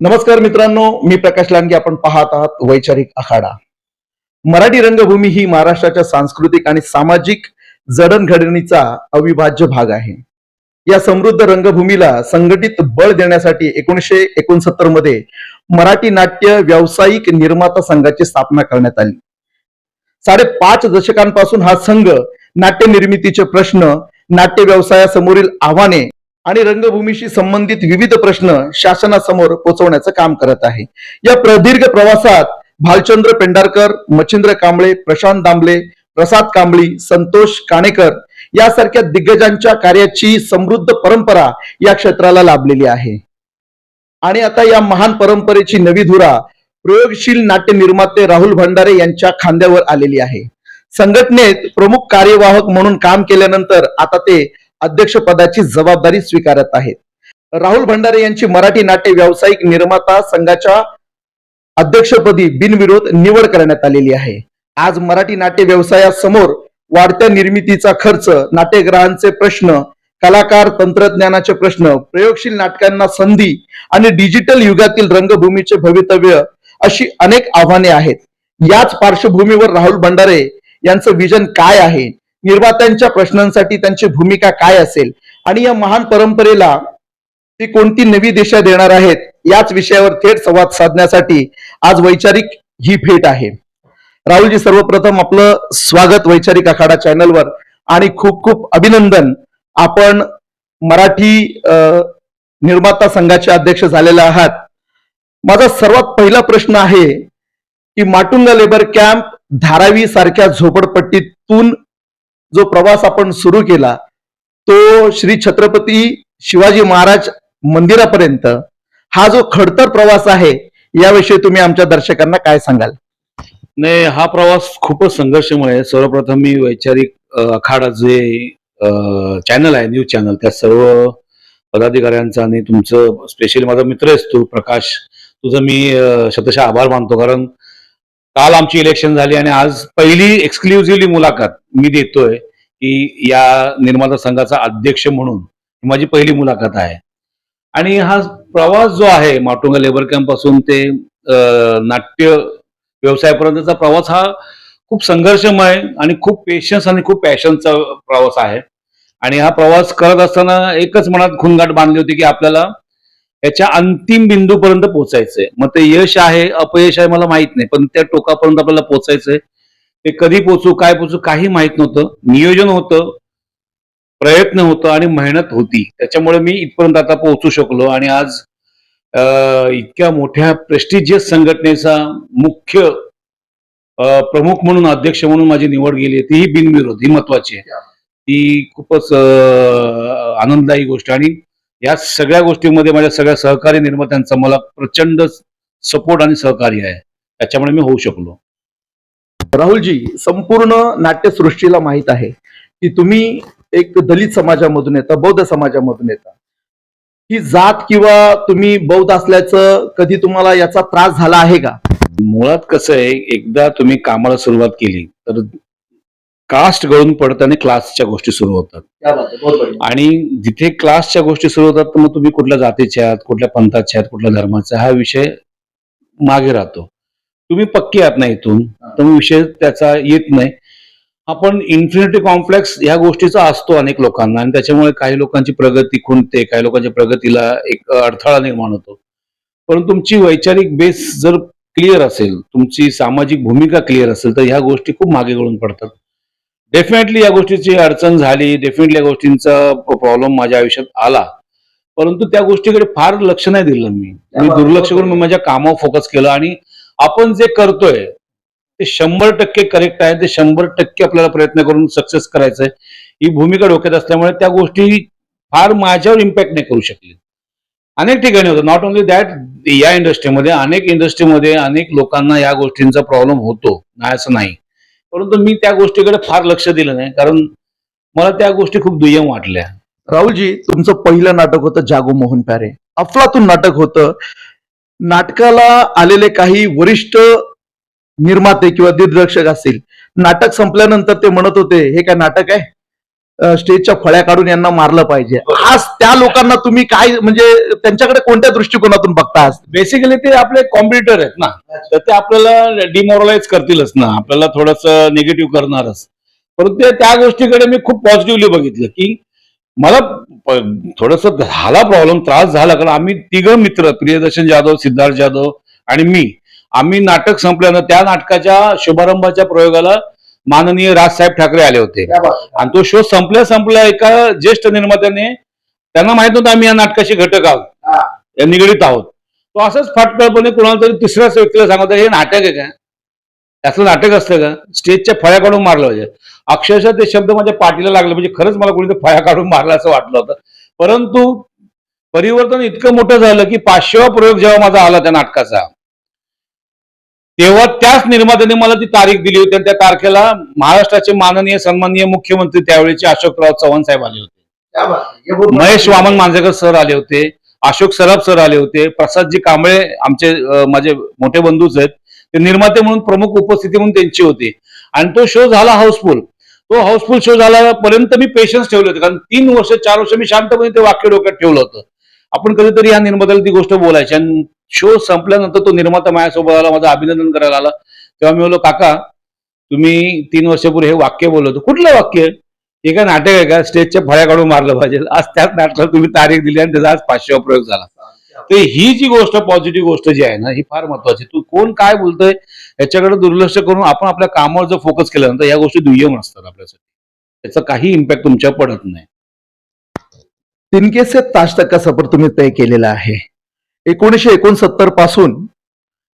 नमस्कार मित्रांनो, मी प्रकाश लांडगे. आपण पाहत आहात वैचारिक आखाडा. मराठी रंगभूमी ही महाराष्ट्राच्या सांस्कृतिक आणि सामाजिक जडणघडणीचा अविभाज्य भाग आहे. या समृद्ध रंगभूमीला संघटित बळ देण्यासाठी 1969 मध्ये मराठी नाट्य व्यावसायिक निर्माता संघाची स्थापना करण्यात आली. 5.5 दशकांपासून हा संघ नाट्य निर्मितीचे प्रश्न, नाट्य व्यवसायासमोरील आव्हाने आणि रंगभूमीशी संबंधित विविध प्रश्न शासनासमोर पोहोचवण्याचं काम करत आहे. या प्रदीर्घ प्रवासात भालचंद्र पेंढारकर, मच्छिंद्र कांबळे, प्रशांत दामले, प्रसाद कांबळी, संतोष काणेकर यासारख्या दिग्गजांच्या कार्याची समृद्ध परंपरा या क्षेत्राला लाभलेली आहे. आणि आता या महान परंपरेची नवी धुरा प्रयोगशील नाट्य निर्माते राहुल भंडारे यांच्या खांद्यावर आलेली आहे. संघटनेत प्रमुख कार्यवाहक म्हणून काम केल्यानंतर आता ते अध्यक्षपदाची जबाबदारी स्वीकारत आहेत. राहुल भंडारे यांची मराठी नाट्य व्यावसायिक निर्माता संघाच्या अध्यक्षपदी बिनविरोध निवड करण्यात आलेली आहे. आज मराठी नाट्य व्यवसायासमोर वाढत्या निर्मितीचा खर्च, नाट्यगृहांचे प्रश्न, कलाकार तंत्रज्ञानाचे प्रश्न, प्रयोगशील नाटकांना संधी आणि डिजिटल युगातील रंगभूमीचे भवितव्य अशी अनेक आव्हाने आहेत. याच पार्श्वभूमीवर राहुल भंडारे यांचं विजन काय आहे, निर्मात्यांच्या प्रश्नांसाठी त्यांची भूमिका काय असेल आणि या महान परंपरेला ती कोणती नवी दिशा देणार आहेत, याच विषयावर थेट संवाद साधण्यासाठी आज वैचारिक ही भेट आहे. राहुलजी, सर्वप्रथम आपलं स्वागत वैचारिक आखाडा चॅनलवर आणि खूप खूप अभिनंदन. आपण मराठी निर्माता संघाचे अध्यक्ष झालेले आहात. माझा सर्वात पहिला प्रश्न आहे की माटुंगा लेबर कॅम्प, धारावी सारख्या झोपडपट्टीतून जो प्रवास आपण सुरू केला तो श्री छत्रपती शिवाजी महाराज मंदिरापर्यंत, हा जो खडतर प्रवास आहे, याविषयी तुम्ही आमच्या दर्शकांना काय सांगाल? नाही, हा प्रवास खूपच संघर्षमय आहे. सर्वप्रथम मी वैचारिक आखाडा जे चॅनल आहे, न्यूज चॅनल, त्या सर्व पदाधिकाऱ्यांचा आणि तुमचं स्पेशली माझा मित्र आहेस तू प्रकाश, तुझं मी शतशः आभार मानतो. कारण काल आमची इलेक्शन झाली आणि आज पहिली एक्सक्लुझिव्हली मुलाखत मी देतोय की या निर्माता संघाचा अध्यक्ष म्हणून माझी पहिली मुलाखत आहे. आणि हा प्रवास जो आहे माटुंगा लेबर कॅम्प पासून ते नाट्य व्यवसायापर्यंतचा प्रवास हा खूप संघर्षमय आणि खूप पेशन्स आणि खूप पॅशनचा प्रवास आहे. आणि हा प्रवास करत असताना एकच मनात खुणगाठ बांधली होती की आपल्याला याच्या अंतिम बिंदूपर्यंत पोहोचायचंय. मग ते यश आहे अपयश आहे मला माहित नाही, पण त्या टोकापर्यंत आपल्याला पोहोचायचंय. ते कधी पोहोचू काय पोहोचू काही माहित नव्हतं. नियोजन होतं, प्रयत्न होतं आणि मेहनत होती. त्याच्यामुळे मी इथपर्यंत आता पोहोचू शकलो. आणि आज इतक्या मोठ्या प्रेस्टिजियस संघटनेचा मुख्य प्रमुख म्हणून, अध्यक्ष म्हणून माझी निवड गेली, तीही बिनविरोध, ही महत्वाची आहे. ती खूपच आनंददायी गोष्ट. आणि या सगळ्या गोष्टींमध्ये माझ्या सगळ्या सहकारी निर्मात्यांचा मला प्रचंड सपोर्ट आणि सहकार्य आहे. त्याच्यामुळे मी होऊ शकलो. राहुलजी, संपूर्ण नाट्यसृष्टीला माहित आहे की तुम्ही एक दलित समाजामधून येता, बौद्ध समाजामधून येता. ही जात किंवा तुम्ही बौद्ध असल्याचं कधी तुम्हाला याचा त्रास झाला आहे का? मुळात कसं आहे, एकदा तुम्ही कामाला सुरुवात केली तर कास्ट गळून पडतं आणि क्लासच्या गोष्टी सुरू होतात. आणि जिथे क्लासच्या गोष्टी सुरू होतात तर मग तुम्ही कुठल्या जातीच्या आहात, कुठल्या पंथाच्या आहात, कुठल्या धर्माचा, हा विषय मागे राहतो. तुम्ही पक्की आहात ना इथून, तर विषय त्याचा येत नाही. आपण इन्फिनिटी कॉम्प्लेक्स ह्या गोष्टीचा असतो अनेक लोकांना, आणि त्याच्यामुळे काही लोकांची प्रगती खुंटते, काही लोकांच्या प्रगतीला एक अडथळा निर्माण होतो. पण तुमची वैचारिक बेस जर क्लिअर असेल, तुमची सामाजिक भूमिका क्लिअर असेल, तर ह्या गोष्टी खूप मागे गळून पडतात. डेफिनेटली या गोष्टीची अडचण झाली, डेफिनेटली या गोष्टींचा प्रॉब्लेम माझ्या आयुष्यात आला, परंतु त्या गोष्टीकडे फार लक्ष नाही दिलं. मी दुर्लक्ष करून माझ्या कामावर फोकस केलं. आणि आपण जे करतोय ते 100% करेक्ट आहे, ते 100% आपल्याला प्रयत्न करून सक्सेस करायचंय ही भूमिका डोक्यात असल्यामुळे त्या गोष्टी फार माझ्यावर इम्पॅक्ट नाही करू शकले. अनेक ठिकाणी होतं, नॉट ओन्ली दॅट. या इंडस्ट्रीमध्ये अनेक लोकांना या गोष्टींचा प्रॉब्लेम होतो, नाही असं नाही. परंतु मी त्या गोष्टीकडे फार लक्ष दिलं नाही, कारण मला त्या गोष्टी खूप दुय्यम वाटल्या. राहुलजी, तुमचं पहिलं नाटक होतं जागो मोहन प्यारे. अफलातून नाटक होतं. नाटकाला आलेले काही वरिष्ठ निर्माते किंवा दिग्दर्शक असतील, नाटक संपल्यानंतर ते म्हणत होते, हे काय नाटक आहे, स्टेजच्या फळ्या काढून यांना मारलं पाहिजे. आज त्या लोकांना तुम्ही काय, म्हणजे त्यांच्याकडे कोणत्या दृष्टिकोनातून बघता? बेसिकली ते आपले कॉम्पिटिटर आहेत ना, तर ते आपल्याला डिमोरलाइज करतीलच ना, आपल्याला थोडंसं निगेटिव्ह करणारच. परंतु त्या गोष्टीकडे मी खूप पॉझिटिव्हली बघितलं, की मला थोडस झाला प्रॉब्लेम, त्रास झाला, कारण आम्ही तिघं मित्र, प्रियदर्शन जाधव, सिद्धार्थ जाधव आणि मी, आम्ही नाटक संपल्यानं त्या नाटकाच्या शुभारंभाच्या प्रयोगाला माननीय राजसाहेब ठाकरे आले होते. आणि तो शो संपल्या एका ज्येष्ठ निर्मात्याने, त्यांना माहित नव्हतं आम्ही या नाटकाशी घटक आहोत, या निगडीत आहोत, तो असंच फाटकळपणे कुणाला तरी तिसऱ्याच व्यक्तीला सांगत, हे नाटक आहे का, त्याचं नाटक असतं का, स्टेजच्या फळ्या काढून मारलं पाहिजे. अक्षरशः ते शब्द माझ्या पाठीला लागले, म्हणजे खरंच मला कोणीतरी फळ्या काढून मारला असं वाटलं होतं. परंतु परिवर्तन इतकं मोठं झालं की 500वा प्रयोग जेव्हा माझा आला त्या नाटकाचा, तेव्हा त्याच निर्मात्याने मला ती तारीख दिली होती, आणि त्या तारखेला महाराष्ट्राचे माननीय सन्माननीय मुख्यमंत्री त्यावेळेचे अशोकराव चव्हाण साहेब आले होते, महेश वामन मांजरेकर सर आले होते, अशोक सराफ सर आले होते, प्रसादजी कांबळे आमचे माझे मोठे बंधूच आहेत, ते निर्माते म्हणून प्रमुख उपस्थिती म्हणून त्यांची होती. आणि तो शो झाला हाऊसफुल. तो हाऊसफुल शो झाल्यापर्यंत मी पेशन्स ठेवले होते, कारण 4 वर्ष मी शांतपणे ते वाक्य डोक्यात ठेवलं होतं. आपण कधीतरी या निर्मात्याला ती गोष्ट बोलायची. आणि शो संपल्यानंतर तो निर्माता माझ्यासोबत आला, माझं अभिनंदन करायला आला. तेव्हा मी बोललो, काका तुम्ही 3 वर्षापूर्वी हे वाक्य बोललो होतं, कुठलं वाक्य, हे काय नाटक आहे का, स्टेजच्या फळ्या काढून मारलं पाहिजे. आज त्याच नाटकाला तुम्ही तारीख दिली आणि त्याचा आज 500वा प्रयोग झाला. तर ही जी गोष्ट, पॉझिटिव्ह गोष्ट जी आहे ना, ही फार महत्वाची. तू कोण काय बोलतोय याच्याकडे दुर्लक्ष करून आपण आपल्या कामावर जर फोकस केल्यानंतर या गोष्टी दुय्यम असतात आपल्यासाठी, त्याचा काही इम्पॅक्ट तुमच्यावर पडत नाही. तिनके से ताज तक का सफर तुम्ही तय केलेला आहे. 1969 पासून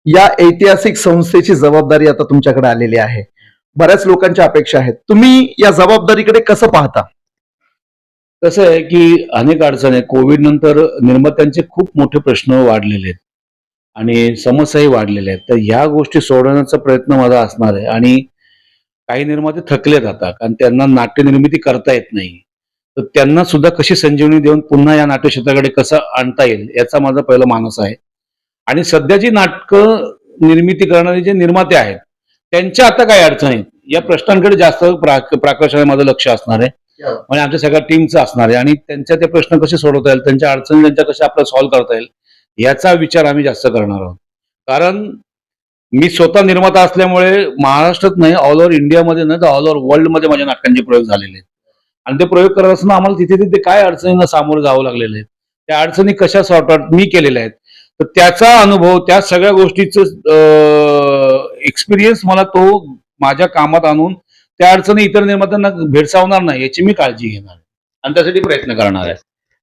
या ऐतिहासिक संस्थेची जबाबदारी आता तुमच्याकडे आलेली आहे. बऱ्याच लोकांच्या अपेक्षा आहेत, तुम्ही या जबाबदारीकडे कसं पाहता? कसं आहे की अनेक अडचणी, कोविड नंतर निर्मात्यांचे खूप मोठे प्रश्न वाढलेले आहेत आणि समस्याही वाढलेल्या आहेत. तर ह्या गोष्टी सोडवण्याचा प्रयत्न माझा असणार आहे. आणि काही निर्माते थकलेत आता, कारण त्यांना नाट्य निर्मिती करता येत नाही. तर त्यांना सुद्धा कशी संजीवनी देऊन पुन्हा या नाट्य क्षेत्राकडे कसं आणता येईल याचा माझा पहिला मानस आहे. आणि सध्या जी नाटकं निर्मिती करणारे जे निर्माते आहेत त्यांच्या आता काय अडचणी आहेत या प्रश्नांकडे जास्त प्राकर्षाने माझं लक्ष असणार आहे. म्हणजे आमच्या सगळ्या टीमचं असणार आहे. आणि त्यांच्या ते प्रश्न कसे सोडवता येईल, त्यांच्या अडचणी त्यांच्या कशा आपल्याला सॉल्व्ह करता येईल याचा विचार आम्ही जास्त करणार आहोत. कारण मी स्वतः निर्माता असल्यामुळे महाराष्ट्रात नाही, ऑल ओव्हर इंडियामध्ये नाही तर ऑल ओव्हर वर्ल्डमध्ये माझ्या नाटकांचे प्रयोग झालेले आहेत. आणि ते प्रयोग करत असताना आम्हाला तिथे तिथे काय अडचणींना सामोरं जावं लागलेलं आहे, त्या अडचणी कशा सॉर्ट आउट मी केलेल्या आहेत. तर त्याचा अनुभव, त्या सगळ्या गोष्टीचं एक्सपिरियन्स मला तो माझ्या कामात आणून त्या अडचणी इतर निर्मात्यांना भेडसावणार नाही याची मी काळजी घेणार आहे आणि त्यासाठी प्रयत्न करणार आहे.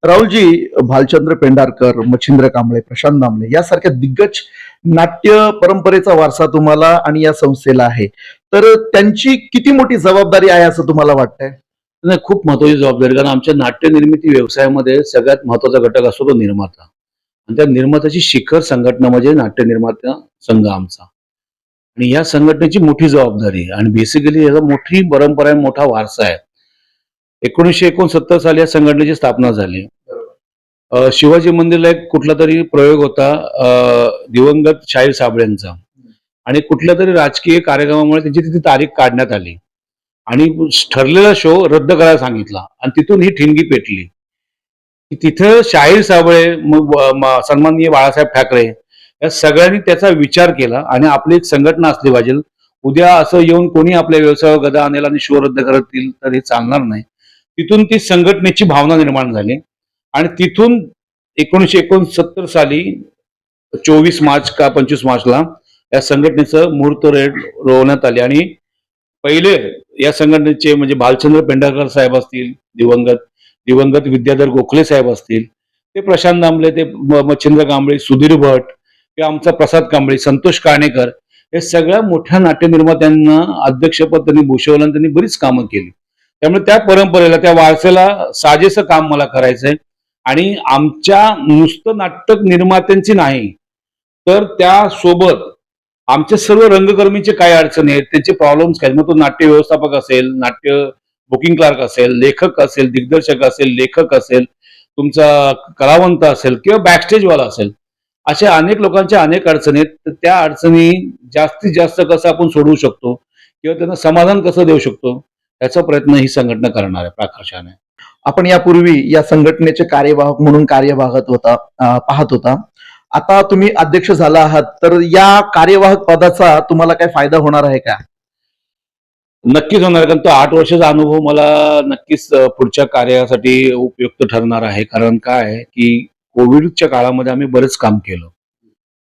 राहुलजी, भालचंद्र पेंढारकर, मच्छिंद्र कांबळे, प्रशांत दामले यासारख्या दिग्गज नाट्य परंपरेचा वारसा तुम्हाला आणि या संस्थेला आहे, तर त्यांची किती मोठी जबाबदारी आहे असं तुम्हाला वाटतंय? नाही, खूप महत्वाची जबाबदारी, कारण आमच्या नाट्य निर्मिती व्यवसायामध्ये सगळ्यात महत्वाचा घटक असतो तो निर्माता. आणि त्या निर्मात्याची शिखर संघटना म्हणजे नाट्य निर्माता संघ आमचा. आणि या संघटनेची मोठी जबाबदारी आणि बेसिकली याचा मोठी परंपरा आहे, मोठा वारसा आहे. 1969 साली या संघटनेची स्थापना झाली. शिवाजी मंदिरला एक कुठला तरी प्रयोग होता दिवंगत शाहीर साबळेंचा, आणि कुठल्या तरी राजकीय कार्यक्रमामुळे त्यांची तिथे तारीख काढण्यात आली आणि ठरलेला शो रद्द करायला सांगितला. आणि तिथून ही ठिणगी पेटली. तिथं शाहीर साबळे, मग सन्माननीय बाळासाहेब ठाकरे या सगळ्यांनी त्याचा विचार केला आणि आपली एक संघटना असली पाहिजे. उद्या असं येऊन कोणी आपल्या व्यवसायावर गदा आणेल आणि शो रद्द करतील तर हे चालणार नाही. तिथून ती संघटनेची भावना निर्माण झाली. आणि तिथून 1969 साली 24 मार्च का 25 मार्चला या संघटनेचं मुहूर्त रोवण्यात आले. आणि पहिले या संघटनेचे म्हणजे भालचंद्र पेंढारकर साहेब असतील, दिवंगत विद्याधर गोखले साहेब असतील, ते प्रशांत दामले, ते मच्छिंद्र कांबळे, सुधीर भट, किंवा आमचा प्रसाद कांबळे, संतोष काणेकर, हे सगळ्या मोठ्या नाट्य निर्मात्यांना अध्यक्षपद त्यांनी भूषवलं आणि त्यांनी बरीच कामं केली. त्यामुळे त्या परंपरेला, त्या वारसेला साजेसं काम मला करायचंय. आणि आमच्या नुसतं नाटक निर्मात्यांची नाही, तर त्यासोबत आमच्या सर्व रंगकर्मीचे काय अडचणी आहेत, त्यांचे प्रॉब्लेम्स काय आहेत. मग तो नाट्य व्यवस्थापक असेल, नाट्य बुकिंग क्लार्क असेल, लेखक असेल, दिग्दर्शक असेल, लेखक असेल, तुमचा कलावंत असेल किंवा बॅकस्टेजवाला असेल. अशा अनेक लोकांच्या अनेक अडचणी आहेत. तर त्या अडचणी जास्तीत जास्त कसं आपण सोडवू शकतो किंवा त्यांना समाधान कसं देऊ शकतो, याचा प्रयत्न ही संघटना करणार आहे प्राकर्षाने. आपण यापूर्वी या संघटनेचे कार्यवाहक म्हणून पाहत होता. आता तुम्ही अध्यक्ष झाला आहात, तर या कार्यवाहक पदाचा तुम्हाला काय फायदा होणार आहे का? नक्कीच होणार, कारण तो 8 वर्षाचा अनुभव मला नक्कीच पुढच्या कार्यासाठी उपयुक्त ठरणार आहे. कारण काय आहे, की कोविडच्या काळामध्ये आम्ही बरेच काम केलं.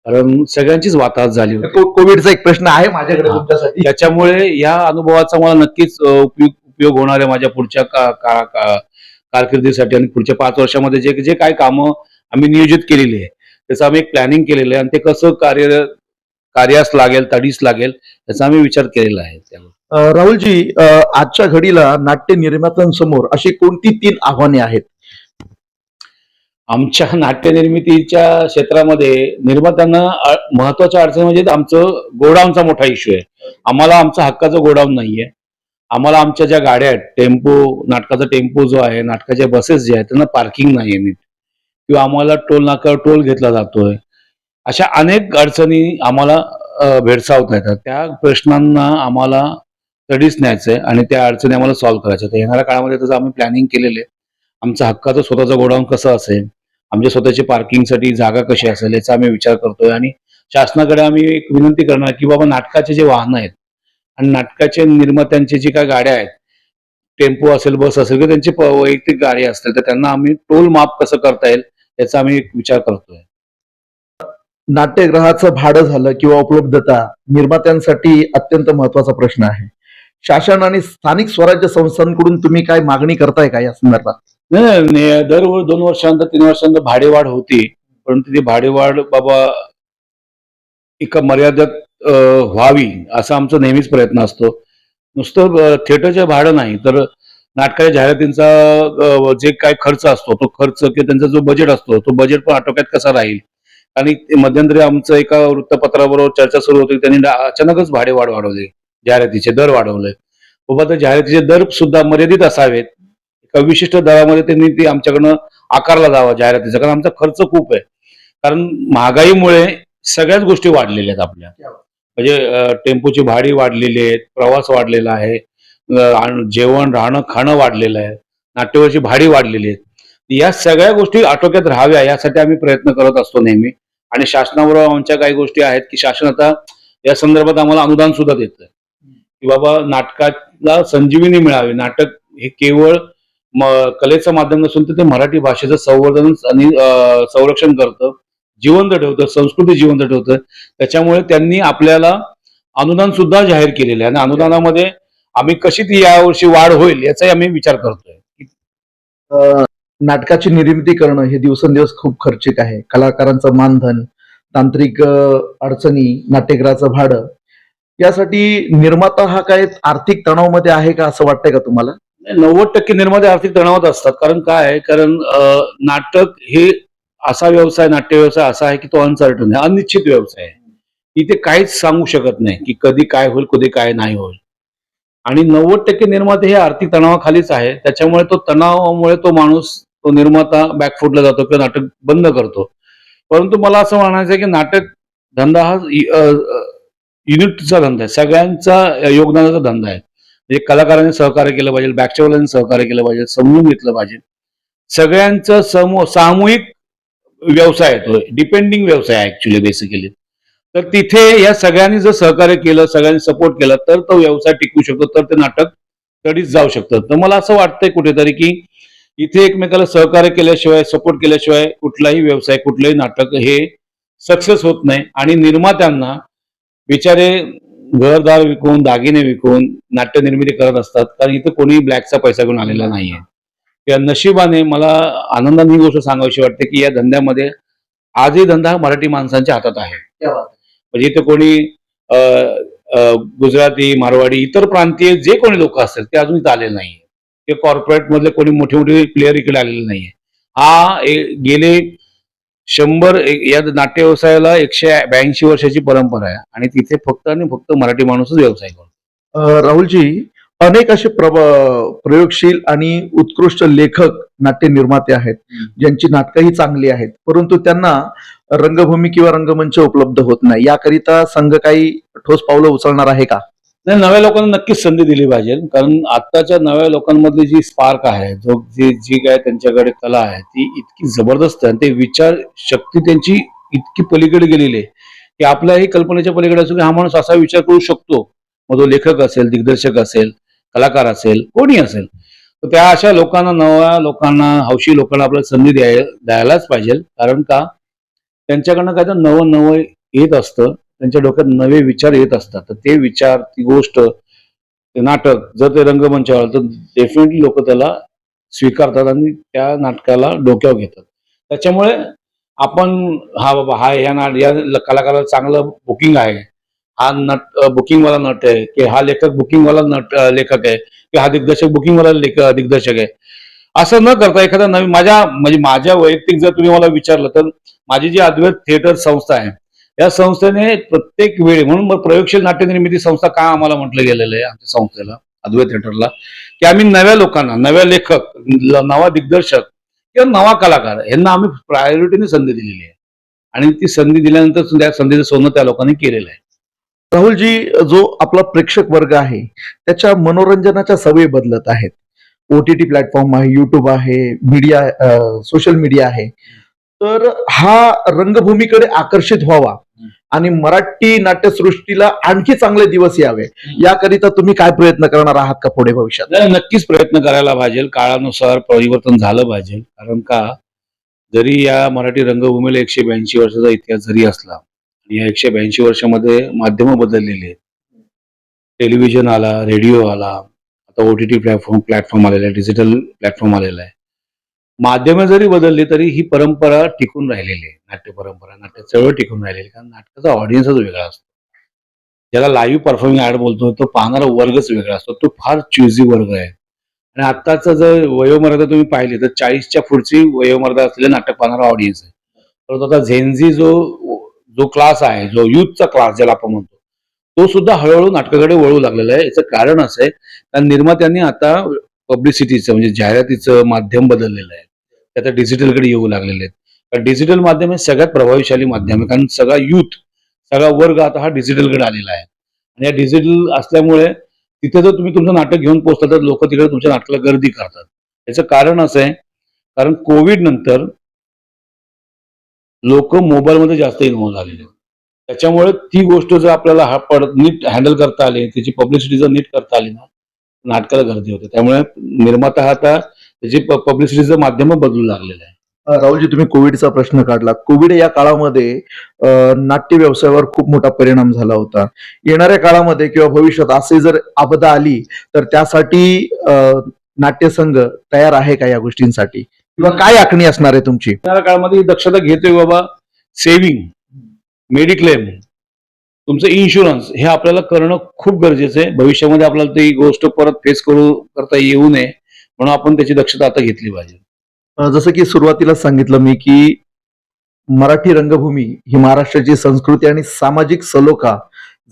कारण सगळ्यांचीच वाताहत झाली होती. कोविडचा एक प्रश्न आहे माझ्याकडे हा. तुमच्यासाठी. त्याच्यामुळे या अनुभवाचा मला नक्कीच उपयोग होणार आहे माझ्या पुढच्या कारकिर्दीसाठी. आणि पुढच्या 5 वर्षामध्ये जे जे काय कामं आम्ही नियोजित केलेली आहे, त्याचं आम्ही एक प्लॅनिंग केलेलं आहे आणि ते कसं कार्यास लागेल, तडीस लागेल, याचा आम्ही विचार केलेला आहे. त्यावर राहुलजी, आजच्या घडीला नाट्य निर्मात्यांसमोर अशी कोणती 3 आव्हाने आहेत? आमच्या नाट्य निर्मितीच्या क्षेत्रामध्ये निर्मात्यांना महत्वाच्या अडचणी म्हणजे आमचं गोडाऊनचा मोठा इश्यू आहे. आम्हाला आमचा हक्काचं गोडाऊन नाहीये. आम्हाला आमच्या ज्या गाड्या आहेत, नाटकाचा टेम्पो जो आहे, नाटकाच्या बसेस जे आहेत, त्यांना पार्किंग नाहीये नीट, किंवा आम्हाला टोल नाक्यावर टोल घेतला जातोय. अशा अनेक अडचणी आम्हाला भेडसावत आहेत. त्या प्रश्नांना आम्हाला तडीस न्यायचंय आणि त्या अडचणी आम्हाला सॉल्व्ह करायच्या. तर येणाऱ्या काळामध्ये त्याचं आम्ही प्लॅनिंग केलेलं आहे. आमचं हक्काचं स्वतःचं गोडाऊन कसं असेल, आमच्या स्वतःची पार्किंगसाठी जागा कशी असेल, याचा आम्ही विचार करतोय. आणि शासनाकडे आम्ही एक विनंती करणार की बाबा, नाटकाचे जे वाहनं आहेत आणि नाटकाचे निर्मात्यांची जी काय गाड्या आहेत, टेम्पो असेल, बस असेल किंवा त्यांची वैयक्तिक गाडी असतील, तर त्यांना आम्ही टोल माफ कसं करता येईल, याचा आम्ही एक विचार करतोय. नाट्यगृहाचं भाडं झालं किंवा उपलब्धता निर्मात्यांसाठी अत्यंत महत्वाचा प्रश्न आहे. शासन आणि स्थानिक स्वराज्य संस्थांकडून तुम्ही काय मागणी करताय का या संदर्भात? नाही, दर 2 वर्षानंतर 3 वर्षानंतर भाडेवाढ होती, परंतु ती भाडेवाढ बाबा एका मर्यादेत व्हावी, असा आमचा नेहमीच प्रयत्न असतो. नुसतं थिएटरचं भाडं नाही, तर नाटकाच्या जाहिरातींचा जे काय खर्च असतो, तो खर्च किंवा त्यांचा जो बजेट असतो, तो बजेट पण आटोक्यात कसा राहील. आणि मध्यंतरी आमचं एका वृत्तपत्राबरोबर चर्चा सुरू होती, त्यांनी अचानकच भाडेवाढ वाढवली, जाहिरातीचे दर वाढवले. बाबा, तर जाहिरातीचे दर सुद्धा मर्यादित असावेत. एका विशिष्ट दरामध्ये त्यांनी ती आमच्याकडनं आकारला जावा जाहिरातीचा, कारण आमचा खर्च खूप आहे. कारण महागाईमुळे सगळ्याच गोष्टी वाढलेल्या आहेत आपल्या. म्हणजे टेम्पोची भाडी वाढलेली आहेत, प्रवास वाढलेला आहे, जेवण, राहणं, खाणं वाढलेलं आहे, नाट्यवरची भाडी वाढलेली आहेत. या सगळ्या गोष्टी आटोक्यात राहाव्या, यासाठी आम्ही प्रयत्न करत असतो नेहमी. आणि शासनाबरोबर आमच्या काही गोष्टी आहेत की शासन आता या संदर्भात आम्हाला अनुदान सुद्धा देतं, की बाबा नाटकाला संजीवनी मिळावी. नाटक हे केवळ कलेचं माध्यम नसून ते मराठी भाषेचं संवर्धन आणि संरक्षण करतं, जिवंत ठेवतं, संस्कृती जिवंत ठेवतं. त्याच्यामुळे त्यांनी आपल्याला अनुदान सुद्धा जाहीर केलेलं आहे आणि अनुदानामध्ये आम्ही कशी ती यावर्षी वाढ होईल याचाही आम्ही विचार करतोय. नाटकाची निर्मिती करणं हे दिवसेंदिवस खूप खर्चिक आहे. कलाकारांचं मानधन, तांत्रिक अडचणी, नाट्यगृहाचं भाडं, यासाठी निर्माता हा काय आर्थिक तणावामध्ये आहे का, असं वाटतंय का तुम्हाला? 90% निर्माते आर्थिक तणावात असतात. कारण काय आहे, कारण नाटक हे असा व्यवसाय, नाट्य व्यवसाय असा आहे की तो अनसर्टन आहे, अनिश्चित व्यवसाय आहे. इथे काहीच सांगू शकत नाही की कधी काय होईल, कधी काय नाही होईल. आणि 90% निर्माते हे आर्थिक तणावाखालीच आहे. त्याच्यामुळे तो तणावामुळे तो माणूस, तो निर्माता बॅकफुटला जातो किंवा नाटक बंद करतो. परंतु मला असं म्हणायचं आहे की नाटक धंदा हा युनिटचा धंदा आहे, सगळ्यांचा योगदानाचा धंदा आहे. म्हणजे कलाकारांनी सहकार्य केलं पाहिजे, बॅकचेवाल्यांनी सहकार्य केलं पाहिजे, समजून घेतलं पाहिजे. सगळ्यांचं सामूहिक व्यवसाय आहे, तो डिपेंडिंग व्यवसाय आहे ऍक्च्युली बेसिकली. तर तिथे या सगळ्यांनी जर सहकार्य केलं, सगळ्यांनी सपोर्ट केला, तर तो व्यवसाय टिकू शकतो, तर ते नाटक तडीच जाऊ शकतं. तर मला असं वाटतंय कुठेतरी की इथे एकमेकाला सहकार्य केल्याशिवाय, सपोर्ट केल्याशिवाय कुठलाही व्यवसाय, कुठलंही नाटक हे सक्सेस होत नाही. आणि निर्मात्यांना बिचारे घरदार विकून, दागिने विकून नाट्य निर्मिती करत असतात, कारण इथं कोणी ब्लॅकचा पैसा घेऊन आलेला नाहीये. या नशिबाने मला आनंदाने ही गोष्ट सांगावीशी वाटते की या धंद्यामध्ये आजही धंदा मराठी माणसांच्या हातात आहे. म्हणजे इथे कोणी अ, अ, गुजराती, मारवाडी, इतर प्रांतीय जे कोणी लोक असतील ते अजून इथं आलेले नाहीये. ते कॉर्पोरेट मधले कोणी मोठे मोठे प्लेयर इकडे आलेले नाहीये. गेले 100 या नाट्य व्यवसायाला 182 वर्षाची परंपरा आहे आणि तिथे फक्त आणि फक्त मराठी माणूसच व्यवसाय करतो. राहुलजी, अनेक असे प्रयोगशील आणि उत्कृष्ट लेखक नाट्य निर्माते आहेत ज्यांची नाटकंही चांगली आहेत, परंतु त्यांना रंगभूमी किंवा रंगमंच उपलब्ध होत नाही. याकरिता संघ काही ठोस पावलं उचलणार आहे का? नाही, नव्या लोकांना नक्कीच संधी दिली पाहिजे, कारण आत्ताच्या नव्या लोकांमधली जी स्पार्क आहे, जी काय त्यांच्याकडे कला आहे ती इतकी जबरदस्त आहे आणि ते विचार शक्ती त्यांची इतकी पलीकडे गेलेली आहे की आपल्याही कल्पनेच्या पलीकडे असू की हा माणूस असा विचार करू शकतो. मग तो लेखक असेल, दिग्दर्शक असेल, कलाकार असेल, कोणी असेल, तर त्या अशा लोकांना, नव्या लोकांना, हौशी लोकांना आपल्याला संधी द्यायलाच पाहिजे. कारण का, त्यांच्याकडनं काय तर नवं नवं येत असतं, त्यांच्या डोक्यात नवे विचार येत असतात. तर ते विचार, ती गोष्ट, ते नाटक जर ते रंगमंचावर आलं तर डेफिनेटली लोक त्याला स्वीकारतात आणि त्या नाटकाला डोक्यावर घेतात. त्याच्यामुळे आपण, हा बाबा, हा या कलाकाराला चांगलं बुकिंग आहे, हा बुकिंगवाला नट आहे, की हा लेखक बुकिंगवाला लेखक आहे, की हा दिग्दर्शक बुकिंगवाला दिग्दर्शक आहे, असं न करता एखादा नवीन, माझ्या वैयक्तिक जर तुम्ही मला विचारलं तर माझी जी अद्वैत थिएटर संस्था आहे, या संस्थेने प्रत्येक वेळी, म्हणून मग प्रयोगशील नाट्य निर्मिती संस्था का आम्हाला म्हटलं गेलेलं आहे आमच्या संस्थेला, अद्वैत थिएटरला, की आम्ही नव्या लोकांना, नव्या लेखक, नवा दिग्दर्शक किंवा नवा कलाकार यांना आम्ही प्रायोरिटीने संधी दिलेली आहे आणि ती संधी दिल्यानंतर त्या संधीचं सोनं त्या लोकांनी केलेलं आहे. राहुलजी, जो आपला प्रेक्षक वर्ग आहे त्याच्या मनोरंजनाच्या सवयी बदलत आहेत. OTT प्लॅटफॉर्म आहे, युट्यूब आहे, मीडिया, सोशल मीडिया आहे. तर हा रंगभूमीकडे आकर्षित व्हावा आणि मराठी नाट्यसृष्टीला आणखी चांगले दिवस यावे, याकरिता तुम्ही काय प्रयत्न करणार आहात का पुढे भविष्यात? नाही, नक्कीच प्रयत्न करायला पाहिजे. काळानुसार परिवर्तन झालं पाहिजे. कारण का, जरी या मराठी रंगभूमीला 182 वर्षाचा इतिहास जरी असला आणि या 182 वर्षामध्ये माध्यमं बदललेली आहेत. टेलिव्हिजन आला, रेडिओ आला, आता OTT प्लॅटफॉर्म आलेला आहे, डिजिटल प्लॅटफॉर्म आलेला आहे. माध्यमं जरी बदलली तरी ही परंपरा टिकून राहिलेली आहे. नाट्य परंपरा, नाट्य चळवळ टिकून राहिलेली आहे. कारण नाटकाचा ऑडियन्सच वेगळा असतो. ज्याला लाईव्ह परफॉर्मिंग ऍड बोलतो तो पाहणारा वर्गच वेगळा असतो. तो फार चुजी वर्ग आहे. आणि आत्ताचं जर वयोमर्यादा तुम्ही पाहिली तर 40च्या पुढची वयोमर्यादा असलेले नाटक पाहणारा ऑडियन्स आहे. परंतु आता झेनझी जो जो क्लास आहे, जो युथचा क्लास ज्याला आपण म्हणतो, तो सुद्धा हळूहळू नाटकाकडे वळू लागलेला आहे. याचं कारण असं आहे, कारण निर्मात्यांनी आता पब्लिसिटीचं, म्हणजे जाहिरातीचं माध्यम बदललेलं आहे. ते आता डिजिटलकडे येऊ लागलेले आहेत. कारण डिजिटल माध्यम हे सगळ्यात प्रभावशाली माध्यम आहे, कारण सगळा युथ, सगळा वर्ग आता हा डिजिटलकडे आलेला आहे. आणि या डिजिटल असल्यामुळे तिथे जर तुम्ही तुमचं नाटक घेऊन पोहोचता तर लोक तिकडे तुमच्या नाटकाला गर्दी करतात. याचं कारण असं आहे, कारण कोविड नंतर लोक मोबाईलमध्ये जास्त इन्व्हॉल्व झालेले आहेत. त्याच्यामुळे ती गोष्ट जर आपल्याला नीट हँडल करता आली, त्याची पब्लिसिटी जर नीट करता आली ना, नाटकाला गर्दी होते. त्यामुळे निर्माता हा आता त्याची पब्लिसिटीचं माध्यम बदलू लागलेलं आहे. राहुलजी, तुम्ही कोविडचा प्रश्न काढला. कोविड या काळामध्ये नाट्य व्यवसायावर खूप मोठा परिणाम झाला होता. येणाऱ्या काळामध्ये किंवा भविष्यात असे जर आपदा आली तर त्यासाठी नाट्यसंघ तयार आहे का या गोष्टींसाठी, किंवा काय आखणी असणार आहे तुमची? येणाऱ्या काळामध्ये ही दक्षता घेतोय बाबा, सेव्हिंग, मेडिक्लेम, तुमचं इन्शुरन्स हे आपल्याला करणं खूप गरजेचं आहे. भविष्यामध्ये आपल्याला ती गोष्ट परत करता येऊ नये म्हणून आपण त्याची दक्षता आता घेतली पाहिजे. जसं की सुरुवातीला सांगितलं मी की मराठी रंगभूमी ही महाराष्ट्राची संस्कृती आणि सामाजिक सलोखा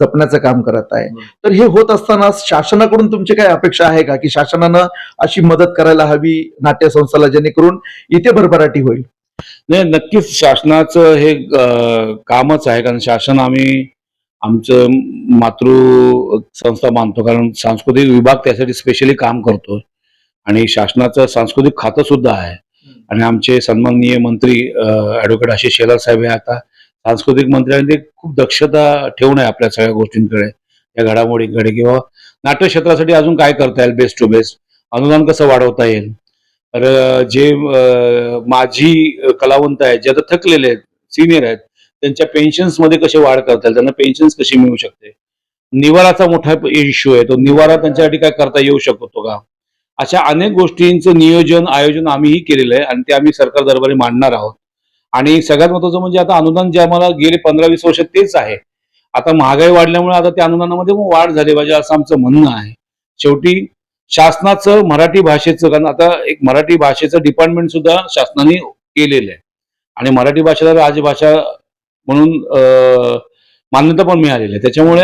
जपण्याचं काम करत आहे. तर हे होत असताना शासनाकडून तुमची काय अपेक्षा आहे का, की शासनानं अशी मदत करायला हवी नाट्य संस्थाला जेणेकरून इथे भरभराटी होईल? नाही, नक्कीच शासनाचं हे कामच आहे, कारण शासन आम्ही आमचं मातृ संस्था मानतो, कारण सांस्कृतिक विभाग त्यासाठी स्पेशली काम करतो आणि शासनाचं सांस्कृतिक खातं सुद्धा आहे. आणि आमचे सन्माननीय मंत्री ऍडव्होकेट आशिष शेलार साहेब हे आता सांस्कृतिक मंत्री, आणि ते खूप दक्षता ठेवून आहे आपल्या सगळ्या गोष्टींकडे, या घडामोडींकडे, किंवा नाट्य क्षेत्रासाठी अजून काय करता येईल, बेस्ट टू बेस्ट अनुदान कसं वाढवता येईल. तर जे माजी कलावंत आहेत, जे आता थकलेले आहेत, सिनियर आहेत, त्यांच्या पेन्शन्स मध्ये कसे वाढ करता येईल, त्यांना पेन्शन्स कशी मिळू शकते, निवाराचा मोठा इश्यू आहे, तो निवारा त्यांच्यासाठी काय करता येऊ शकतो का, अशा अनेक गोष्टींचं नियोजन आयोजन आम्हीही केलेलं आहे आणि ते आम्ही सरकार दरबारी मांडणार आहोत. आणि सगळ्यात महत्वाचं म्हणजे आता अनुदान जे आम्हाला गेले 15-20 वर्ष तेच आहे. आता महागाई वाढल्यामुळे आता त्या अनुदानामध्ये मग वाढ झाली पाहिजे असं आमचं म्हणणं आहे. शेवटी शासनाचं मराठी भाषेचं, कारण आता एक मराठी भाषेचं डिपार्टमेंट सुद्धा शासनाने केलेलं आहे आणि मराठी भाषेला राजभाषा म्हणून मान्यता पण मिळालेली आहे. त्याच्यामुळे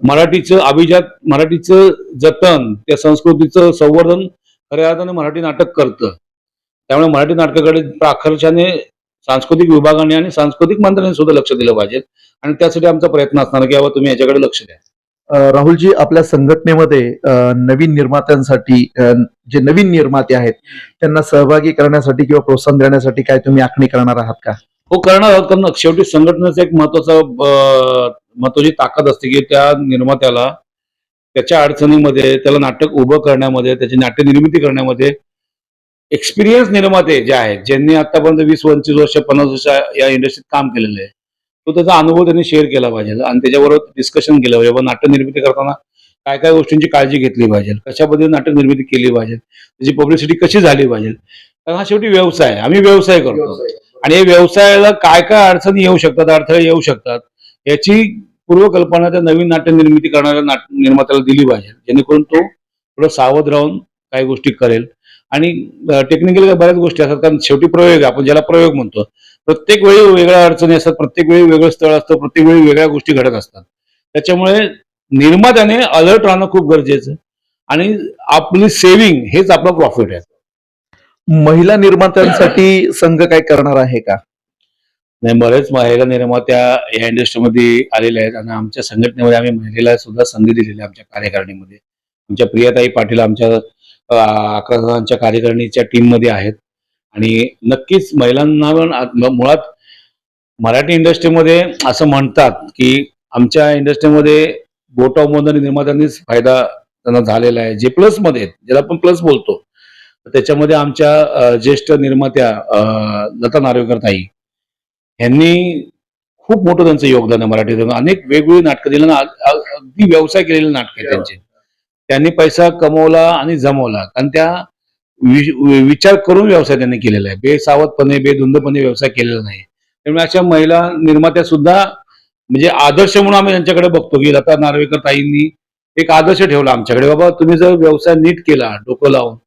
मराठीचं अभिजात, मराठीचं जतन, त्या संस्कृतीचं संवर्धन खऱ्या अर्थाने मराठी नाटक करतं. त्यामुळे मराठी नाटकाकडे प्राखर्षाने सांस्कृतिक विभागाने आणि सांस्कृतिक मंत्र्यांनी सुद्धा लक्ष दिलं पाहिजे आणि त्यासाठी आमचा प्रयत्न असणार की बाबा तुम्ही याच्याकडे लक्ष द्या. राहुलजी, आपल्या संघटनेमध्ये नवीन निर्मात्यांसाठी जे नवीन निर्माते आहेत त्यांना सहभागी करण्यासाठी किंवा प्रोत्साहन देण्यासाठी काय तुम्ही आखणी करणार आहात का? हो, करणार आहोत. कारण शेवटी संघटनेचं एक महत्वाची ताकद असते की त्या निर्मात्याला त्याच्या अडचणीमध्ये, त्याला नाटक उभं करण्यामध्ये, त्याची नाट्य निर्मिती करण्यामध्ये एक्सपिरियन्स निर्माते जे आहेत, ज्यांनी आतापर्यंत 20-25 वर्ष 50 वर्ष या इंडस्ट्रीत काम केलेलं आहे, तो त्याचा अनुभव त्यांनी शेअर केला पाहिजे आणि त्याच्याबरोबर डिस्कशन केलं पाहिजे. नाट्य निर्मिती करताना काय काय गोष्टींची काळजी घेतली पाहिजे, कशा पद्धतीने नाटक निर्मिती केली पाहिजे, त्याची पब्लिसिटी कशी झाली पाहिजे. कारण हा शेवटी व्यवसाय आहे, आम्ही व्यवसाय करतो आणि या व्यवसायाला काय काय अडचणी येऊ शकतात, अडथळे येऊ शकतात, याची पूर्वकल्पना त्या नवीन नाट्य निर्मिती करणाऱ्या निर्मात्याला दिली पाहिजे, जेणेकरून तो थोडं सावध राहून काही गोष्टी करेल. आणि टेक्निकल बऱ्याच गोष्टी असतात, कारण शेवटी प्रयोग आहे, आपण ज्याला प्रयोग म्हणतो. प्रत्येक वेळी वेगळ्या अडचणी असतात, प्रत्येक वेळी वेगळं स्थळ असतं, प्रत्येक वेळी वेगळ्या गोष्टी घडत असतात. त्याच्यामुळे निर्मात्याने अलर्ट राहणं खूप गरजेचं आहे आणि आपली सेव्हिंग हेच आपलं प्रॉफिट आहे. महिला निर्मात्यांसाठी संघ काय करणार आहे का? नाही, बरेच महिला निर्मात्या या इंडस्ट्रीमध्ये आलेल्या आहेत आणि आमच्या संघटनेमध्ये आम्ही महिलेला सुद्धा संधी दिलेली आहे. आमच्या कार्यकारिणीमध्ये आमच्या प्रियाताई पाटील आमच्या 11 जणांच्या कार्यकारिणीच्या टीम मध्ये आहेत आणि नक्कीच महिलांना पण मुळात मराठी इंडस्ट्रीमध्ये असं म्हणतात की आमच्या इंडस्ट्रीमध्ये बोटा मोदन निर्मात्यांनीच फायदा त्यांना झालेला आहे, जे प्लस मध्ये आहेत, ज्याला आपण प्लस बोलतो. त्याच्यामध्ये आमच्या ज्येष्ठ निर्मात्या लता नार्वेकर ताई यांनी खूप मोठं त्यांचं योगदान आहे मराठी रंग. अनेक वेगवेगळी नाटकं दिली ना, अगदी व्यवसाय केलेले नाटक आहे त्यांचे. त्यांनी पैसा कमवला आणि जमवला, कारण त्या विचार करून व्यवसाय त्यांनी केलेला आहे. बेसावधपणे, बेधुंदपणे व्यवसाय केलेला नाही. त्यामुळे अशा महिला निर्मात्या सुद्धा म्हणजे आदर्श म्हणून आम्ही त्यांच्याकडे बघतो की लता नार्वेकर ताईंनी एक आदर्श ठेवला आमच्याकडे. बाबा तुम्ही जर व्यवसाय नीट केला, डोकं लावून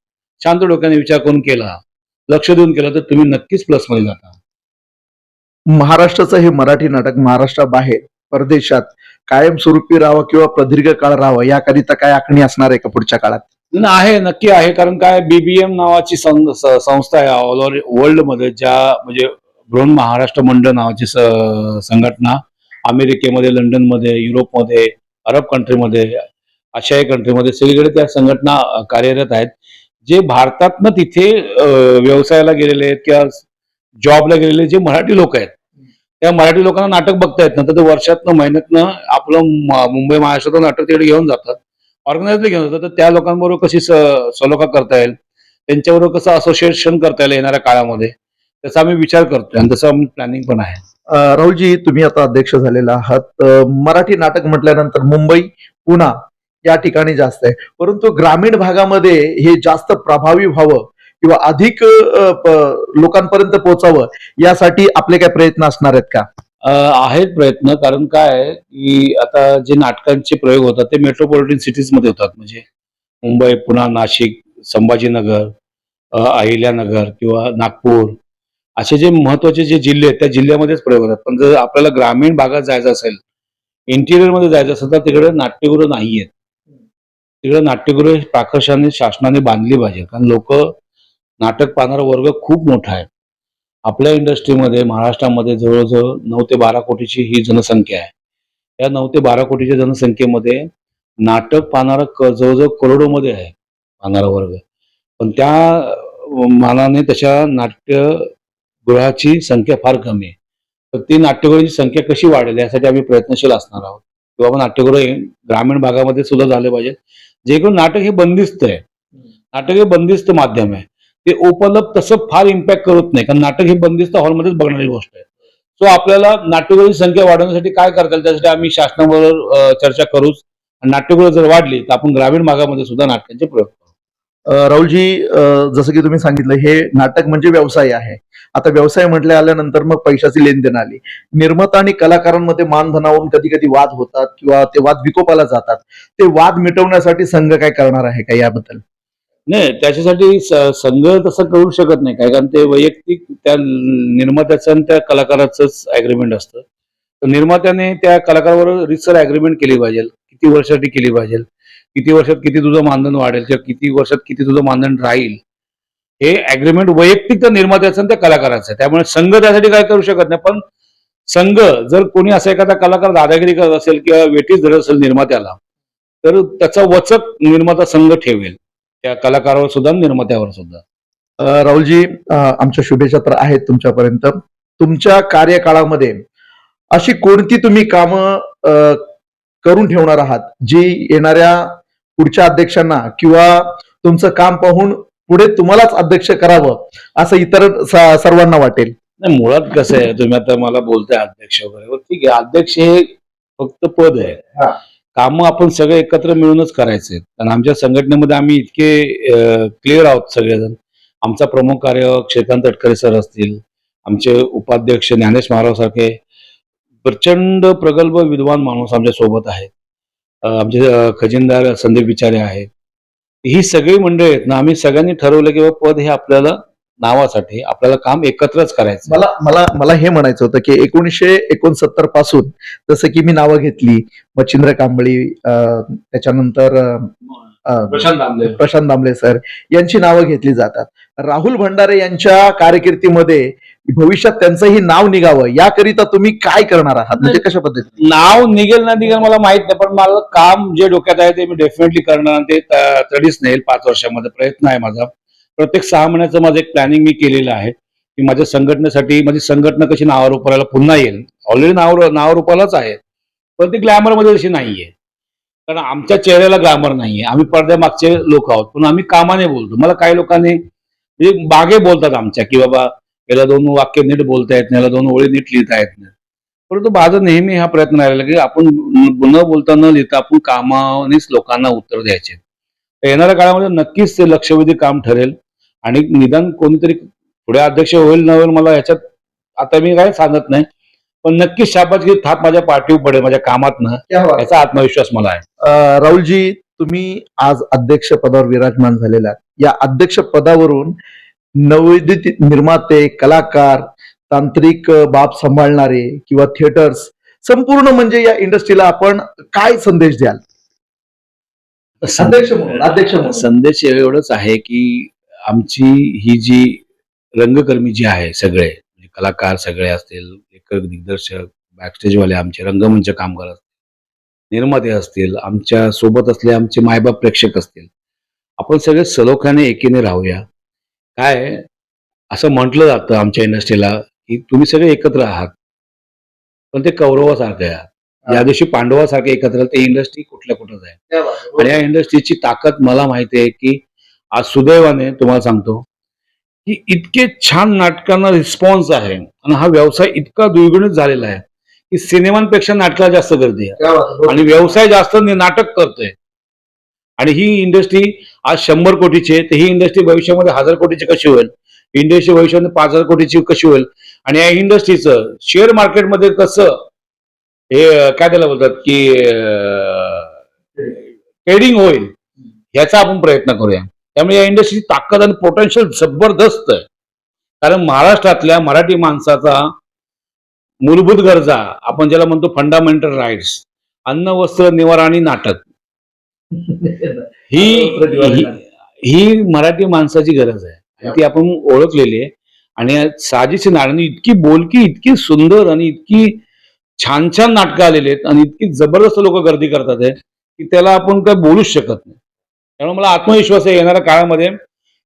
शांत डोक्याने विचार करून केला, लक्ष देऊन केला, तर तुम्ही नक्कीच प्लस मध्ये जाता. महाराष्ट्राचं हे मराठी नाटक महाराष्ट्राबाहेर परदेशात कायमस्वरूपी राहावं किंवा प्रदीर्घ काळ राहावं याकरिता काय आखणी असणार आहे का पुढच्या काळात? आहे, नक्की आहे. कारण काय, BBM नावाची संस्था आहे ऑल ओव्हर वर्ल्ड मध्ये, ज्या म्हणजे बृहन महाराष्ट्र मंडळ नावाची संघटना अमेरिकेमध्ये, लंडनमध्ये, युरोपमध्ये, अरब कंट्रीमध्ये, आशियाई कंट्रीमध्ये सगळीकडे त्या संघटना कार्यरत आहेत. जे भारतातनं तिथे व्यवसायाला गेलेले आहेत किंवा जॉबला गेलेले जे मराठी लोक आहेत, त्या मराठी लोकांना नाटक बघता येत ना, तर वर्षातनं महिन्यातनं आपलं मुंबई महाराष्ट्रातून नाटक तिकडे घेऊन जातात, ऑर्गनायझर घेऊन जातात. तर त्या लोकांबरोबर कशी सलोखा करता येईल, त्यांच्याबरोबर कसं असोसिएशन करता येईल येणाऱ्या काळामध्ये, त्याचा आम्ही विचार करतोय आणि तसं प्लॅनिंग पण आहे. राहुलजी, तुम्ही आता अध्यक्ष झालेला आहात. मराठी नाटक म्हटल्यानंतर मुंबई, पुणा या ठिकाणी जास्त आहे, परंतु ग्रामीण भागामध्ये हे जास्त प्रभावी व्हावं किंवा अधिक लोकांपर्यंत पोहोचावं यासाठी आपले काय प्रयत्न असणार आहेत का? आहेत प्रयत्न. कारण काय आहे की आता जे नाटकांचे प्रयोग होतात ते मेट्रोपॉलिटन सिटीज मध्ये होतात, म्हणजे मुंबई, पुणे, नाशिक, संभाजीनगर, अहिल्यानगर किंवा नागपूर असे जे महत्वाचे जे जिल्हे आहेत त्या जिल्ह्यामध्येच प्रयोग होतात. पण जर आपल्याला ग्रामीण भागात जायचं असेल, इंटिरियर मध्ये जायचं असेल, तर तिकडे नाट्यगृह नाहीयेत. तिकडे नाट्यगृह प्राकर्षाने शासनाने बांधली पाहिजे, कारण लोक नाटक पाहणारा वर्ग खूप मोठा आहे. आपल्या इंडस्ट्रीमध्ये महाराष्ट्रामध्ये जवळजवळ 9 ते 12 कोटीची ही जनसंख्या आहे. या 9 ते 12 कोटीच्या जनसंख्येमध्ये नाटक पाहणारा जवळजवळ करोडोमध्ये आहे पाहणारा वर्ग. पण त्या मानाने तशा नाट्यगृहाची संख्या फार कमी आहे. तर ती नाट्यगृहाची संख्या कशी वाढेल यासाठी आम्ही प्रयत्नशील असणार आहोत किंवा नाट्यगृह ग्रामीण भागामध्ये सुद्धा झाले पाहिजे. जे काही नाटक हे बंदिस्त आहे, नाटक हे बंदिस्त माध्यम आहे, ते ओपन अप तसं फार इम्पॅक्ट करत नाही, कारण नाटक ही बंदिस्त हॉलमध्येच बघणारी गोष्ट आहे. सो आपल्याला नाट्यगृहाची संख्या वाढवण्यासाठी काय करता येईल त्यासाठी आम्ही शासनाबरोबर चर्चा करूच. आणि नाट्यगृह जर वाढली तर आपण ग्रामीण भागामध्ये सुद्धा नाटकांचे प्रयोग करू. राहुलजी, जसं की तुम्ही सांगितलं हे नाटक म्हणजे व्यवसाय आहे आता व्यवसाय म्हटले आल्यानंतर मग पैशाची लेनदेन आली. निर्माता आणि कलाकारांमध्ये मानधनावरून कधी कधी वाद होतात किंवा ते वाद विकोपाला जातात. ते वाद मिटवण्यासाठी संघ काय करणार आहे का याबद्दल? नाही, त्याच्यासाठी संघ तसं करू शकत नाही काय, कारण ते वैयक्तिक त्या निर्मात्याचं आणि त्या कलाकाराचंच अग्रीमेंट असतं. तर निर्मात्याने त्या कलाकाराबरोबर रीतसर अग्रीमेंट केली पाहिजे. किती वर्षासाठी केली पाहिजे, किती वर्षात किती तुझं मानधन वाढेल किंवा किती वर्षात किती तुझं मानधन राहील, हे अग्रीमेंट वैयक्तिक त्या निर्मात्याचं आणि त्या कलाकाराचं आहे. त्यामुळे संघ त्यासाठी काय करू शकत नाही. पण संघ जर कोणी असा एखादा कलाकार दादागिरी करत असेल किंवा वेठीस धरत असेल निर्मात्याला, तर त्याचा वचक निर्माता संघ ठेवेल त्या कलाकारावर सुद्धा आणि निर्मात्यावर सुद्धा. राहुलजी, आमच्या शुभेच्छा तर आहेत तुमच्यापर्यंत. तुमच्या कार्यकाळामध्ये अशी कोणती तुम्ही कामं करून ठेवणार आहात जी येणाऱ्या पुढच्या अध्यक्षांना किंवा तुमचं काम पाहून पुढे तुम्हालाच अध्यक्ष करावं असं इतर सर्वांना वाटेल? नाही, मुळात कसं आहे, तुम्ही आता मला बोलताय अध्यक्ष वगैरे, बरं ठीक आहे, अध्यक्ष हे फक्त पद आहे. हा. कामं आपण सगळे एकत्र मिळूनच करायचे. कारण आमच्या संघटनेमध्ये आम्ही इतके क्लिअर आहोत सगळेजण. आमचा प्रमुख कार्यवाह श्रीकांत तटकरे सर असतील, आमचे उपाध्यक्ष ज्ञानेश महाराज सारखे प्रचंड प्रगल्भ विद्वान माणूस आमच्या सोबत आहेत. आमचे खजिनदार संदीप विचारे आहेत. ही सगळी मंडळी आहेत ना, आम्ही सगळ्यांनी ठरवलं की बाबा पद हे आपल्याला नावासाठी आपल्याला काम एकत्रच करायचं. मला मला मला हे म्हणायचं होतं की 1969 पासून जसं की मी नावं घेतली, मच्छिंद्र कांबळी, त्याच्यानंतर प्रशांत दामले सर यांची नावं घेतली जातात. राहुल भंडारे यांच्या कारकिर्दीमध्ये भविष्यात त्यांचंही नाव निघावं याकरिता तुम्ही काय करणार आहात, म्हणजे कशा पद्धतीने? नाव निघेल ना निघेल मला माहित नाही, पण मला काम जे डोक्यात आहे ते मी डेफिनेटली करणार. ते तडीच नाही 5 वर्षामध्ये प्रयत्न आहे माझा. प्रत्येक 6 महिन्याचं माझं एक प्लॅनिंग मी केलेलं आहे की माझ्या संघटनेसाठी माझी संघटना कशी नावारूपाला पुन्हा येईल. ऑलरेडी नावारूपालाच आहे, पण ती ग्लॅमरमध्ये अशी नाहीये. कारण आमच्या चेहऱ्याला ग्लॅमर नाहीये. आम्ही पडद्यामागचे लोक आहोत, पण आम्ही कामाने बोलतो. मला काही लोकांनी म्हणजे बागे बोलतात आमच्या की बाबा याला 2 वाक्य नीट बोलता येत नाही, याला 2 ओळी नीट लिहिता येत नाही. परंतु माझा नेहमी हा प्रयत्न राहिला की आपण न बोलता न लिहिता आपण कामानेच लोकांना उत्तर द्यायचे. तर येणाऱ्या काळामध्ये नक्कीच ते लक्षवेधी काम ठरेल आणि निदान कोणीतरी पुढे अध्यक्ष होईल न होईल मला ह्याच्यात आता मी काय सांगत नाही, पण नक्कीच शाबासकी थाप माझ्या पाठीवर पडेल माझ्या कामातनं, याचा आत्मविश्वास मला आहे. राहुलजी, तुम्ही आज अध्यक्ष पदावर विराजमान झालेला आहात. या अध्यक्ष पदावरून नवोदित निर्माते, कलाकार, तांत्रिक बाब सांभाळणारे किंवा थिएटर्स, संपूर्ण म्हणजे या इंडस्ट्रीला आपण काय संदेश द्याल? अध्यक्ष म्हणून संदेश एवढंच आहे की आमची ही जी रंगकर्मी जी आहे, सगळे म्हणजे कलाकार सगळे असतील, लेखक, दिग्दर्शक, बॅकस्टेजवाले, आमचे रंगमंच कामगार असतील, निर्माते असतील, आमच्या सोबत असले आमचे मायबाप प्रेक्षक असतील, आपण सगळे सलोख्याने एकीने राहूया. काय असं म्हटलं जातं आमच्या इंडस्ट्रीला की तुम्ही सगळे एकत्र आहात, पण ते कौरवासारखं आहे. या दिवशी पांडवासारखे एकत्र ते इंडस्ट्री कुठल्या कुठं जाईल. आणि या इंडस्ट्रीची ताकद मला माहिती आहे की आज सुदैवाने तुम्हाला सांगतो की इतके छान नाटकांना रिस्पॉन्स आहे आणि हा व्यवसाय इतका द्विगुणित झालेला आहे की सिनेमांपेक्षा नाटकाला जास्त गर्दी आहे आणि व्यवसाय जास्त नाटक करतोय. आणि ही इंडस्ट्री आज 100 कोटीची आहे, तर ही इंडस्ट्री भविष्यामध्ये 1000 कोटीची कशी होईल, इंडस्ट्री भविष्यामध्ये 5000 कोटीची कशी होईल. आणि या इंडस्ट्रीचं शेअर मार्केटमध्ये कसं हे काय त्याला बोलतात की ट्रेडिंग होईल, याचा आपण प्रयत्न करूया. त्यामुळे या इंडस्ट्रीची ताकद आणि पोटेन्शियल जबरदस्त आहे. कारण महाराष्ट्रातल्या मराठी माणसाचा मूलभूत गरजा, आपण ज्याला म्हणतो फंडामेंटल राईट्स, अन्न, वस्त्र, निवारा आणि नाटक, ही मराठी माणसाची गरज आहे. ती आपण ओळखलेली आहे. आणि साजिश नारायण इतकी बोलकी, इतकी सुंदर आणि इतकी छान छान नाटकं आलेली आहेत आणि इतकी जबरदस्त लोक गर्दी करतात आहे की त्याला आपण काय बोलूच शकत नाही. त्यामुळे मला आत्मविश्वास आहे येणाऱ्या काळामध्ये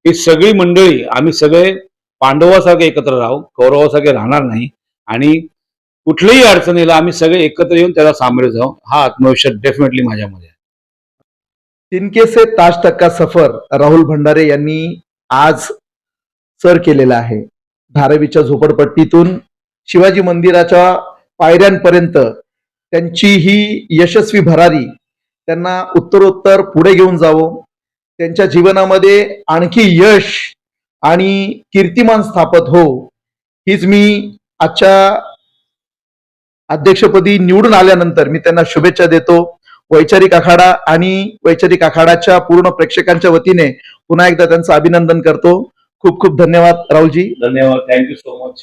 ही सगळी मंडळी आम्ही सगळे पांडवासारखे एकत्र राहू, कौरवासारखे राहणार नाही आणि कुठल्याही अडचणीला आम्ही सगळे एकत्र येऊन त्याला सामोरे जाऊ, हा आत्मविश्वास डेफिनेटली माझ्यामध्ये आहे. तिनके से ताज तक का सफर राहुल भंडारे यांनी आज सर केलेला आहे. धारावीच्या झोपडपट्टीतून शिवाजी मंदिराच्या पायऱ्यांपर्यंत त्यांची ही यशस्वी भरारी त्यांना उत्तरोत्तर पुढे घेऊन जावं, त्यांच्या जीवनामध्ये आणखी यश आणि कीर्तिमान स्थापित हो हीच मी आजच्या अध्यक्षपदी निवडून आल्यानंतर मी त्यांना शुभेच्छा देतो. वैचारिक आखाडा आणि वैचारिक आखाडाच्या पूर्ण प्रेक्षकांच्या वतीने पुन्हा एकदा त्यांचं अभिनंदन करतो. खूप खूप धन्यवाद राहुलजी. धन्यवाद. Thank you so much.